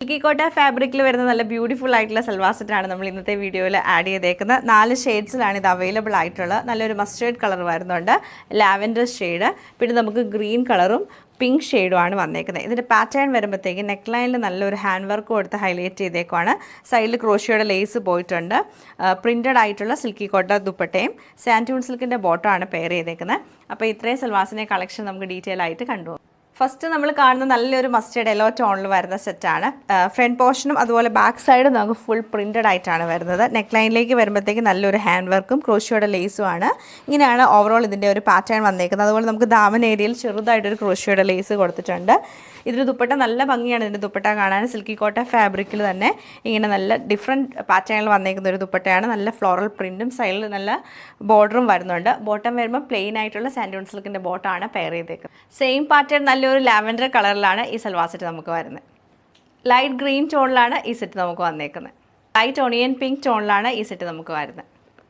Silky കോട്ട ഫാബ്രിക്കിൽ വരുന്ന നല്ല ബ്യൂട്ടിഫുൾ ആയിട്ടുള്ള സൽവാർ സെറ്റാണ് നമ്മൾ ഇന്നത്തെ വീഡിയോയിൽ ആഡ് ചെയ്തേക്കുന്നത്. 4 ഷെയ്ഡ്സിലാണ് ഇത് അവൈലബിൾ ആയിട്ടുള്ളത്. നല്ലൊരു മസ്റ്റേർഡ് കളർ വരുന്നുണ്ട്, ലാവൻഡർ ഷെയ്ഡ്, പിന്നെ നമുക്ക് ഗ്രീൻ കളറും പിങ്ക് ഷെയ്ഡുമാണ് വന്നേക്കുന്നത്. ഇതിൻ്റെ പാറ്റേൺ വരുമ്പോഴത്തേക്ക് നെക്ക് ലൈനിൽ നല്ലൊരു ഹാൻഡ് വർക്ക് കൊടുത്ത് ഹൈലൈറ്റ് ചെയ്തേക്കുവാണ്. സൈഡിൽ ക്രോഷിയോയുടെ ലേസ് പോയിട്ടുണ്ട്. പ്രിൻറ്റഡ് ആയിട്ടുള്ള സിൽക്കി കോട്ട ദുപ്പട്ടയും സാൻറ്റൂൺ സിൽക്കിൻ്റെ ബോട്ടമാണ് പെയർ ചെയ്തേക്കുന്നത്. അപ്പോൾ ഇത്രയും സൽവാസിൻ്റെ കളക്ഷൻ നമുക്ക് ഡീറ്റെയിൽ ആയിട്ട് കണ്ടുപോകാം. ഫസ്റ്റ് നമ്മൾ കാണുന്ന നല്ലൊരു മസ്റ്റേർഡ് യെല്ലോ ടോണിൽ വരുന്ന സെറ്റാണ്. ഫ്രണ്ട് പോർഷനും അതുപോലെ ബാക്ക് സൈഡും നമുക്ക് ഫുൾ പ്രിൻറ്റഡ് ആയിട്ടാണ് വരുന്നത്. നെക്ക് ലൈനിലേക്ക് വരുമ്പോഴത്തേക്ക് നല്ലൊരു ഹാൻഡ് വർക്കും ക്രോഷിയോയുടെ ലേസുമാണ്. ഇങ്ങനെയാണ് ഓവറോൾ ഇതിൻ്റെ ഒരു പാറ്റേൺ വന്നേക്കുന്നത്. അതുപോലെ നമുക്ക് ദാമൻ ഏരിയയിൽ ചെറുതായിട്ടൊരു ക്രോഷിയോയുടെ ലേസ് കൊടുത്തിട്ടുണ്ട്. ഇതിന് ദുപ്പട്ട നല്ല ഭംഗിയാണ്. ഇതിൻ്റെ ദുപ്പട്ട കാണാൻ സിൽക്കി കോട്ട ഫാബ്രിക്കിൽ തന്നെ ഇങ്ങനെ നല്ല ഡിഫറെൻറ്റ് പാറ്റേണിൽ വന്നേക്കുന്ന ഒരു ദുപ്പട്ടയാണ്. നല്ല ഫ്ലോറൽ പ്രിൻറ്റും സൈഡിൽ നല്ല ബോർഡറും വരുന്നുണ്ട്. ബോട്ടം വരുമ്പോൾ പ്ലെയിൻ ആയിട്ടുള്ള സാൻറ്റൂൺ സിൽക്കിൻ്റെ ബോട്ടമാണ് പെയർ ചെയ്തേക്കുന്നത്. സെയിം പാറ്റേൺ നല്ലൊരു ലാവൻഡർ കളറിലാണ് ഈ സൽവാർ സെറ്റ് നമുക്ക് വരുന്നത്. ലൈറ്റ് ഗ്രീൻ ടോണിലാണ് ഈ സെറ്റ് നമുക്ക് വന്നേക്കുന്നത്. ലൈറ്റ് ഓണിയൻ പിങ്ക് ടോണിലാണ് ഈ സെറ്റ് നമുക്ക് വരുന്നത്.